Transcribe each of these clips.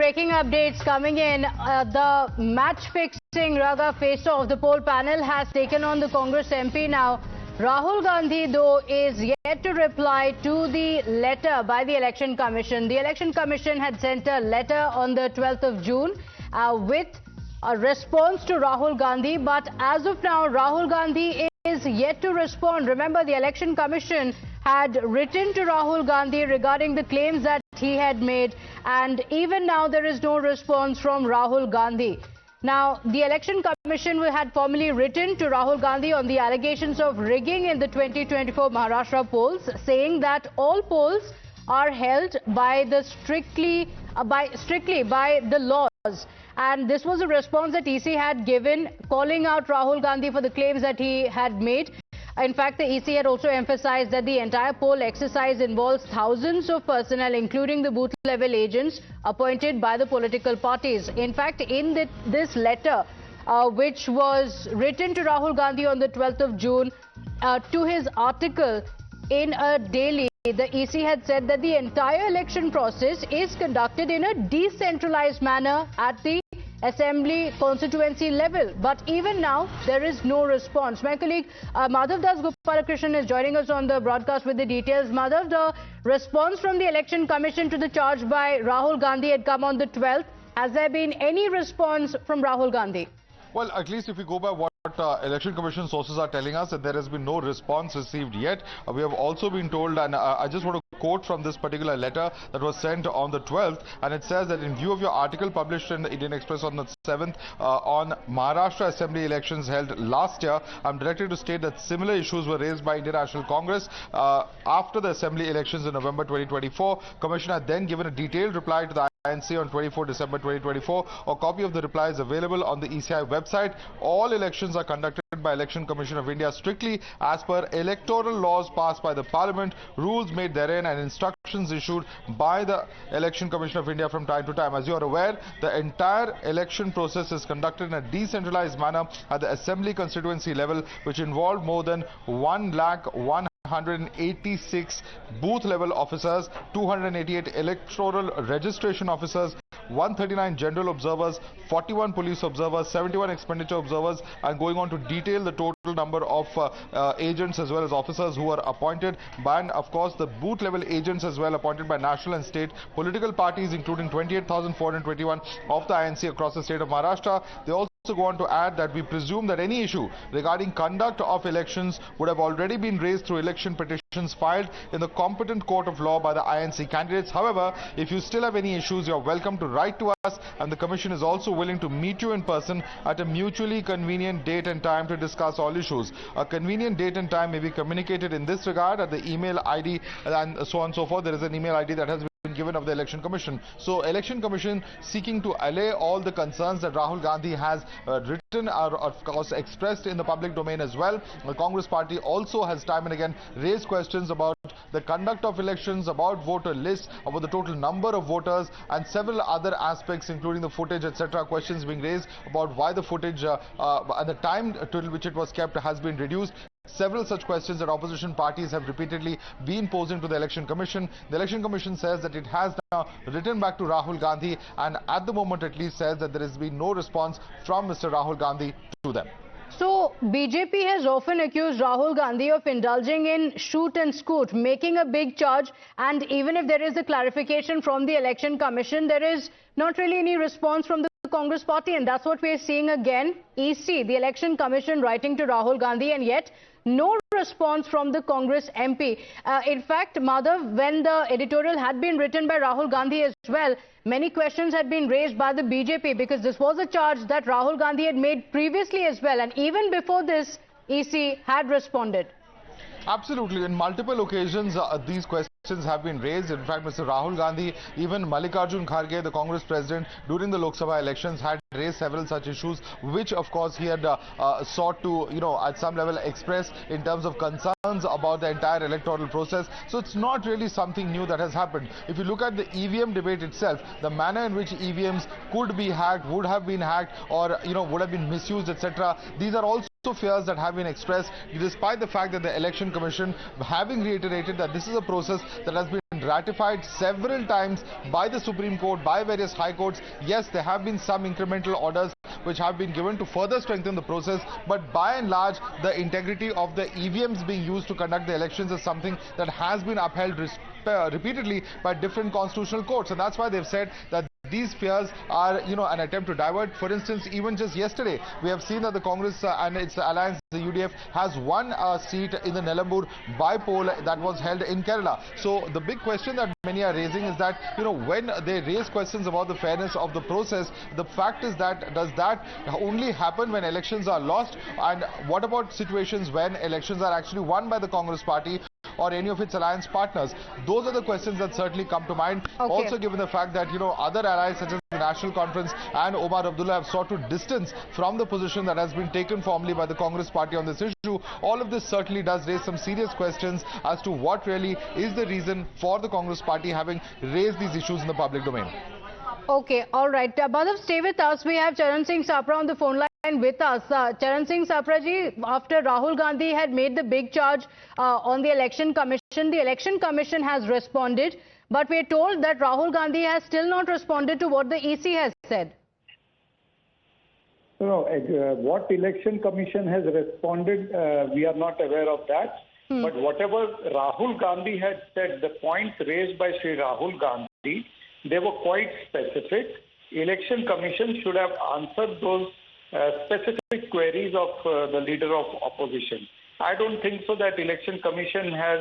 breaking updates coming in. The match-fixing raga face-off, the poll panel has taken on the Congress MP now. Rahul Gandhi, though, is yet to reply to the letter by the Election Commission. The Election Commission had sent a letter on the 12th of June with a response to Rahul Gandhi. But as of now, Rahul Gandhi is yet to respond. Remember, the Election Commission had written to Rahul Gandhi regarding the claims that he had made, and even now there is no response from Rahul Gandhi. Now, the Election Commission had formally written to Rahul Gandhi on the allegations of rigging in the 2024 Maharashtra polls, saying that all polls are held by the strictly by the laws. And this was a response that EC had given, calling out Rahul Gandhi for the claims that he had made. In fact, the EC had also emphasized that the entire poll exercise involves thousands of personnel, including the booth-level agents appointed by the political parties. In fact, in this letter, which was written to Rahul Gandhi on the 12th of June, to his article in a daily, the EC had said that the entire election process is conducted in a decentralized manner at the Assembly constituency level. But even now, there is no response. My colleague Madhav Das Gopalakrishnan is joining us on the broadcast with the details. Madhav, the response from the Election Commission to the charge by Rahul Gandhi had come on the 12th. Has there been any response from Rahul Gandhi? Well, at least if we go by what Election Commission sources are telling us, that there has been no response received yet. We have also been told, and I just want to quote from this particular letter that was sent on the 12th, and it says that in view of your article published in the Indian Express on the 7th on Maharashtra Assembly elections held last year, I'm directed to state that similar issues were raised by Indian National Congress after the Assembly elections in November 2024. Commission had then given a detailed reply to the INC on 24 December 2024. A copy of the reply is available on the ECI website. All elections are conducted by Election Commission of India strictly as per electoral laws passed by the Parliament, rules made therein, and instructions issued by the Election Commission of India from time to time. As you are aware, the entire election process is conducted in a decentralized manner at the Assembly constituency level, which involved more than 186 booth level officers, 288 electoral registration officers, 139 general observers, 41 police observers, 71 expenditure observers, and going on to detail the total number of agents as well as officers who are appointed by, and of course the booth level agents as well appointed by national and state political parties, including 28,421 of the INC across the state of Maharashtra. They also go on to add that we presume that any issue regarding conduct of elections would have already been raised through election petitions filed in the competent court of law by the INC candidates. However, if you still have any issues, you're welcome to write to us, and the Commission is also willing to meet you in person at a mutually convenient date and time to discuss all issues. A convenient date and time may be communicated in this regard at the email ID and so on and so forth. There is an email ID that has been given of the Election Commission. So Election Commission seeking to allay all the concerns that Rahul Gandhi has written or of course expressed in the public domain as well. The Congress party also has time and again raised questions about the conduct of elections, about voter lists, about the total number of voters, and several other aspects including the footage, etc. Questions being raised about why the footage and the time till which it was kept has been reduced. Several such questions that opposition parties have repeatedly been posing to the Election Commission. The Election Commission says that it has now written back to Rahul Gandhi, and at the moment at least says that there has been no response from Mr. Rahul Gandhi to them. So, BJP has often accused Rahul Gandhi of indulging in shoot and scoot, making a big charge, and even if there is a clarification from the Election Commission, there is not really any response from the Congress party, and that's what we are seeing again. EC, the Election Commission, writing to Rahul Gandhi, and yet no response from the Congress MP. In fact, Madhav, when the editorial had been written by Rahul Gandhi as well, many questions had been raised by the BJP, because this was a charge that Rahul Gandhi had made previously as well, and even before this, EC had responded. Absolutely. In multiple occasions, these questions have been raised. In fact, Mr. Rahul Gandhi, even Mallikarjun Kharge, the Congress president, during the Lok Sabha elections had raised several such issues, which of course he had sought to, at some level express in terms of concerns about the entire electoral process. So it's not really something new that has happened. If you look at the EVM debate itself, the manner in which EVMs could be hacked, would have been hacked, or, would have been misused, etc. These are also fears that have been expressed, despite the fact that the Election Commission, having reiterated that this is a process that has been ratified several times by the Supreme Court, by various high courts. Yes, there have been some incremental orders which have been given to further strengthen the process, but by and large, the integrity of the EVMs being used to conduct the elections is something that has been upheld repeatedly by different constitutional courts, and that's why they've said that these fears are, an attempt to divert. For instance, even just yesterday, we have seen that the Congress and its alliance, the UDF, has won a seat in the Nelambur by-poll that was held in Kerala. So the big question that many are raising is that, when they raise questions about the fairness of the process, the fact is that does that only happen when elections are lost? And what about situations when elections are actually won by the Congress party or any of its alliance partners? Those are the questions that certainly come to mind. Okay. Also, given the fact that, other allies such as the National Conference and Omar Abdullah have sought to distance from the position that has been taken formally by the Congress party on this issue, all of this certainly does raise some serious questions as to what really is the reason for the Congress party having raised these issues in the public domain. Okay, all right. Madhav, stay with us. We have Charan Singh Sapra on the phone line with us. Charan Singh Sapra ji, after Rahul Gandhi had made the big charge on the Election Commission, the Election Commission has responded, but we are told that Rahul Gandhi has still not responded to what the EC has said. No, what Election Commission has responded, we are not aware of that. But whatever Rahul Gandhi had said, the points raised by Sri Rahul Gandhi, they were quite specific. Election Commission should have answered those specific queries of the leader of opposition. I don't think so that Election Commission has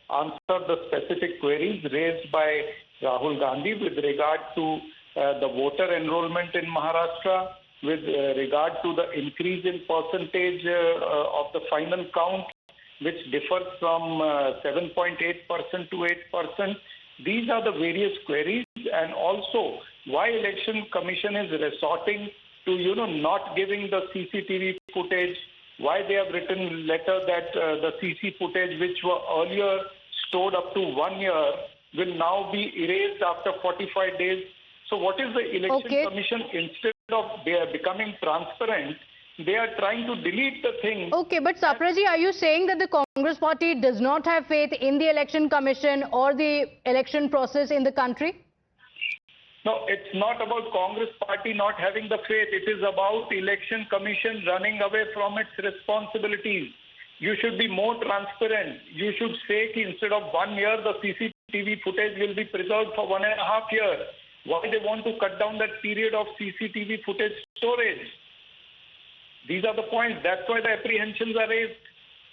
answered the specific queries raised by Rahul Gandhi with regard to the voter enrollment in Maharashtra, with regard to the increase in percentage of the final count, which differs from 7.8% to 8%. These are the various queries, and also why Election Commission is resorting to, not giving the CCTV footage, why they have written letter that the CC footage which were earlier stored up to 1 year will now be erased after 45 days. So what is the Election Commission, instead of they are becoming transparent, they are trying to delete the thing. Okay, but Sapraji, are you saying that the Congress party does not have faith in the Election Commission or the election process in the country? No, it's not about Congress party not having the faith. It is about Election Commission running away from its responsibilities. You should be more transparent. You should say that instead of 1 year, the CCTV footage will be preserved for 1.5 years. Why they want to cut down that period of CCTV footage storage? These are the points. That's why the apprehensions are raised.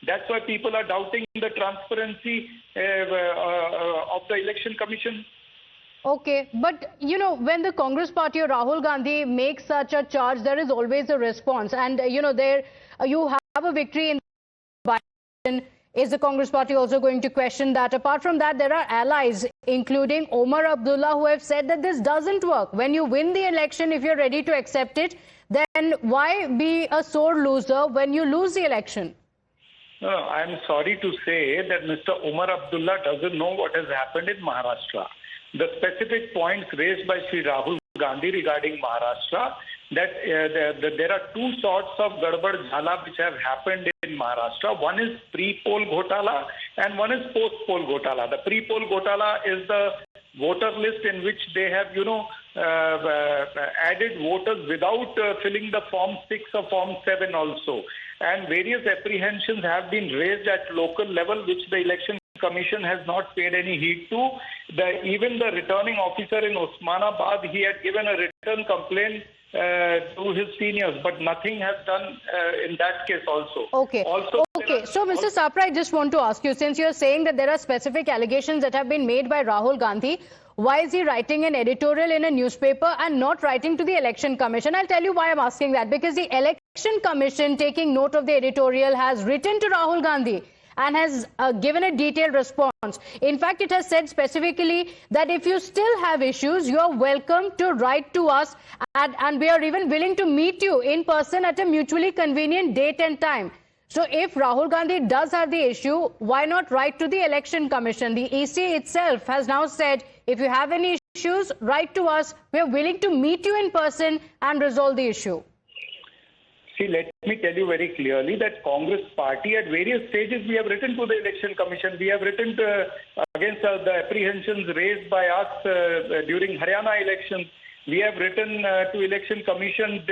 That's why people are doubting the transparency of the Election Commission. Okay, but when the Congress party or Rahul Gandhi makes such a charge, there is always a response. And there you have a victory in the election. Is the Congress party also going to question that? Apart from that, there are allies, including Omar Abdullah, who have said that this doesn't work. When you win the election, if you're ready to accept it, then why be a sore loser when you lose the election? No, I'm sorry to say that Mr. Omar Abdullah doesn't know what has happened in Maharashtra. The specific points raised by Sri Rahul Gandhi regarding Maharashtra, that there are two sorts of Gadbad Jhala which have happened in Maharashtra. One is pre-poll Ghotala and one is post-poll Ghotala. The pre-poll Ghotala is the voter list in which they have, added voters without filling the Form 6 or Form 7 also. And various apprehensions have been raised at local level, which the Election Commission has not paid any heed to. Even the returning officer in Osmanabad, he had given a written complaint to his seniors, but nothing has done in that case also. Okay. So, Mr. Sapra, I just want to ask you, since you're saying that there are specific allegations that have been made by Rahul Gandhi, why is he writing an editorial in a newspaper and not writing to the Election Commission? I'll tell you why I'm asking that. Because the Election Commission, taking note of the editorial, has written to Rahul Gandhi and has given a detailed response. In fact, it has said specifically that if you still have issues, you are welcome to write to us, and we are even willing to meet you in person at a mutually convenient date and time. So if Rahul Gandhi does have the issue, why not write to the Election Commission? The EC itself has now said, if you have any issues, write to us. We are willing to meet you in person and resolve the issue. See, let me tell you very clearly that Congress party at various stages we have written to the Election Commission. We have written against the apprehensions raised by us during Haryana elections. We have written to Election Commission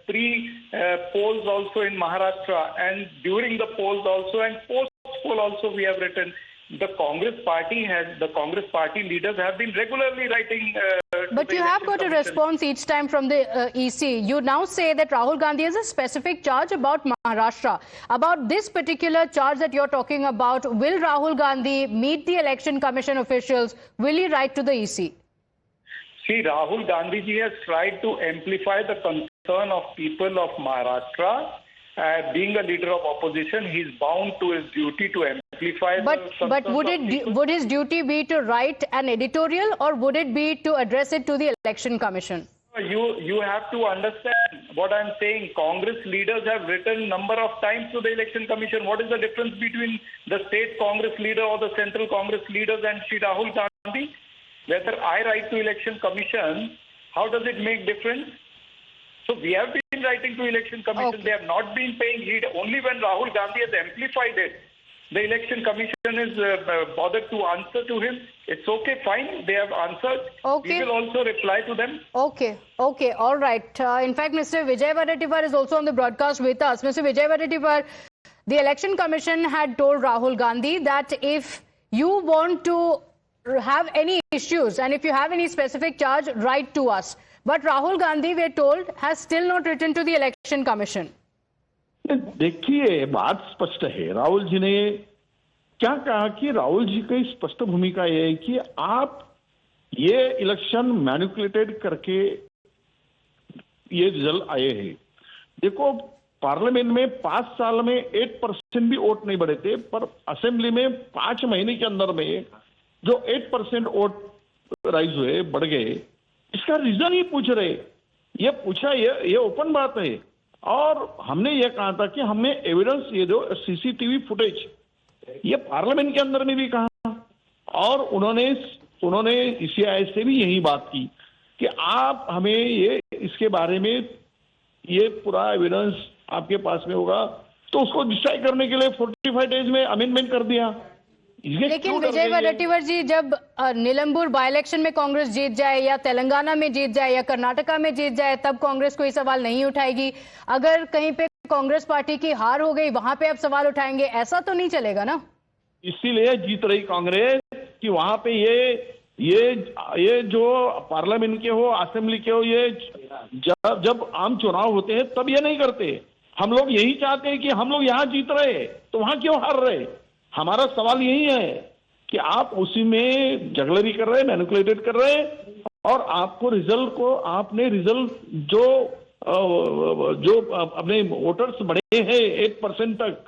pre-polls also in Maharashtra, and during the polls also, and post-poll also we have written. The Congress party leaders have been regularly writing. But you have got a response each time from the EC. You now say that Rahul Gandhi has a specific charge about Maharashtra. About this particular charge that you're talking about, will Rahul Gandhi meet the Election Commission officials? Will he write to the EC? See, Rahul Gandhi ji has tried to amplify the concern of people of Maharashtra. Being a leader of opposition, he is bound to his duty to amplify. But would his duty be to write an editorial, or would it be to address it to the Election Commission? You have to understand what I'm saying. Congress leaders have written number of times to the Election Commission. What is the difference between the state Congress leader or the central Congress leaders and Shri Rahul Gandhi? Whether I write to Election Commission, how does it make difference? So we have been writing to Election Commission. Okay. They have not been paying heed. Only when Rahul Gandhi has amplified it, the Election Commission is bothered to answer to him. It's okay, fine. They have answered. Okay. We will also reply to them. Okay, all right. In fact, Mr. Vijay Wadetiwar is also on the broadcast with us. Mr. Vijay Wadetiwar, the Election Commission had told Rahul Gandhi that if you want to have any issues and if you have any specific charge, write to us. But Rahul Gandhi, we are told, has still not written to the Election Commission. देखिए, बात स्पष्ट है। राहुल जी ने क्या कहा कि राहुल जी की स्पष्ट भूमिका यह है कि आप ये इलेक्शन मैनिपुलेटेड करके ये रिजल्ट आए हैं। देखो, पार्लियामेंट में 5 साल में 8% भी वोट नहीं बढ़े थे, पर असेंबली में 5 महीने के अंदर में जो 8% वोट राइज हुए, बढ़ गए, इसका रीजन ही पूछ रहे। ये पूछा, ये ओपन बात है। और हमने ये कहा था कि हमने एविडेंस, ये जो सीसीटीवी फुटेज, ये पार्लियामेंट के अंदर में भी कहा, और उन्होंने ईसीआई से भी यही बात की कि आप हमें ये इसके बारे में ये पूरा एविडेंस आपके पास में होगा, तो उसको डिसाइड करने के लिए 45 डेज में अमेंडमेंट कर दिया। लेकिन विजय वडेट्टीवार जी, जब नीलंबूर बाई इलेक्शन में कांग्रेस जीत जाए या तेलंगाना में जीत जाए या कर्नाटका में जीत जाए, तब कांग्रेस कोई सवाल नहीं उठाएगी। अगर कहीं पे कांग्रेस पार्टी की हार हो गई, वहां पे आप सवाल उठाएंगे, ऐसा तो नहीं चलेगा ना। इसीलिए जीत रही कांग्रेस कि वहां पे ये जो पार्लियामेंट के हो, असेंबली के हो, ये जब आम चुनाव होते हैं तब ये नहीं करते। हम लोग यही चाहते हैं कि हम लोग यहाँ जीत रहे तो वहां क्यों हार रहे। हमारा सवाल यही है कि आप उसी में जगलरी कर रहे, मैनिपुलेटेड कर रहे, और आपको आपने रिजल्ट जो अपने वोटर्स बढ़े हैं 8% तक,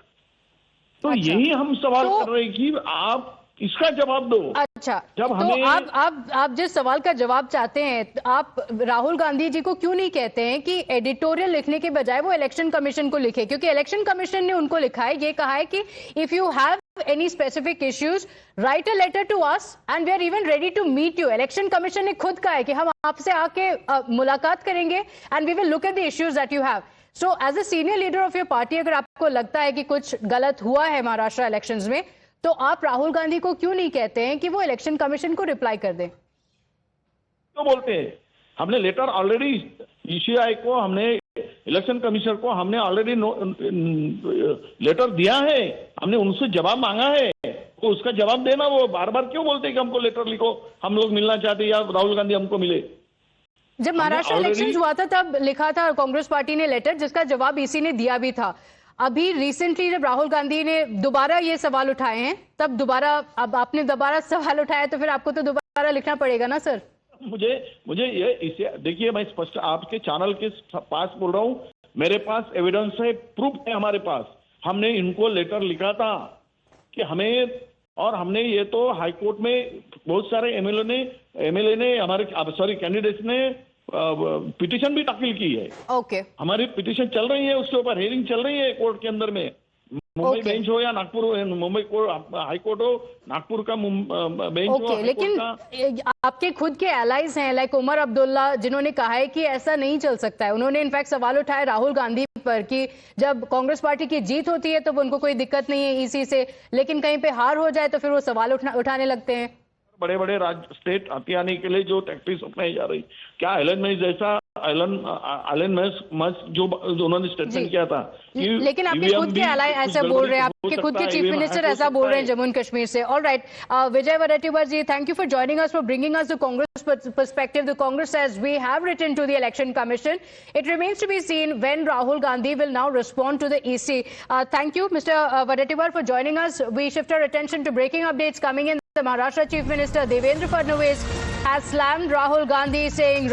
तो अच्छा, यही हम सवाल कर रहे हैं कि आप इसका जवाब दो। अच्छा, जब तो हमें आप जिस सवाल का जवाब चाहते हैं, आप राहुल गांधी जी को क्यों नहीं कहते हैं कि एडिटोरियल लिखने के बजाय वो इलेक्शन कमीशन को लिखे? क्योंकि इलेक्शन कमीशन ने उनको लिखा है, ये कहा है कि if you have any specific issues, write a letter to us and we are even ready to meet you. Election commission ने खुद कहा है कि हम आपसे आके मुलाकात करेंगे and we will look at the issues that you have. So as a senior leader of your party, अगर आपको लगता है कि कुछ गलत हुआ है महाराष्ट्र इलेक्शंस में, तो आप राहुल गांधी को क्यों नहीं कहते हैं कि वो इलेक्शन कमीशन को रिप्लाई कर दें? क्यों बोलते हैं? हमने लेटर ऑलरेडी ईसीआई को, हमने इलेक्शन कमिश्नर को हमने ऑलरेडी लेटर दिया है, हमने उनसे जवाब मांगा है, तो उसका जवाब देना। वो बार बार क्यों बोलते हैं कि हमको लेटर लिखो, हम लोग मिलना चाहते हैं या राहुल गांधी हमको मिले। जब महाराष्ट्र इलेक्शन हुआ था तब लिखा था कांग्रेस पार्टी ने लेटर, जिसका जवाब ईसी ने दिया भी था। अभी रिसेंटली जब राहुल गांधी ने दोबारा ये सवाल उठाए हैं, तब दोबारा अब आपने दोबारा सवाल उठाया, तो फिर आपको तो दोबारा लिखना पड़ेगा ना सर। मुझे ये इसे देखिए, मैं स्पष्ट आपके चैनल के पास बोल रहा हूं, मेरे पास एविडेंस है, प्रूफ है हमारे पास। हमने इनको लेटर लिखा था कि हमें, और हमने ये तो हाईकोर्ट में बहुत सारे एमएलए ने हमारे कैंडिडेट्स ने पिटीशन भी दाखिल की है। ओके, हमारी पिटीशन चल रही है, उसके ऊपर हियरिंग चल रही है कोर्ट के अंदर में। मुंबई Okay. बेंच हो या नागपुर हो, मुंबई हाई कोर्ट हो, नागपुर का बेंच हो, ओके हाई लेकिन कोर्ट का। आपके खुद के एलाइज हैं लाइक उमर अब्दुल्ला, जिन्होंने कहा है कि ऐसा नहीं चल सकता है। उन्होंने इनफैक्ट सवाल उठाए राहुल गांधी पर कि जब कांग्रेस पार्टी की जीत होती है तो उनको कोई दिक्कत नहीं है ईसी से, लेकिन कहीं पे हार हो जाए तो फिर वो सवाल उठाने लगते हैं। बड़े बड़े राज्य स्टेट हथियाने के लिए जो टैक्टिक्स अपनाई जा रही, क्या एलन मैस जैसा एलन मैस जो उन्होंने जी। स्टेटमेंट किया था कि लेकिन आपके EVM खुद भी के एलाइ कुछ ऐसा बोल गड़बड़ी रहे हैं, हो आपके खुद सकता के है, चीफ EVM मिनिस्टर हैक हो ऐसा बोल सकता रहे हैं है। जम्मू एंड कश्मीर से। Alright, Vijay Vadettiwar ji, thank you for joining us, for bringing us the Congress perspective. The Congress says we have written to the Election Commission. It remains to be seen when Rahul Gandhi will now respond to the EC. Thank you, Mr. Vadattiyar, for joining us. We shift our attention to breaking updates coming in. The Maharashtra Chief Minister Devendra Fadnavis has slammed Rahul Gandhi, saying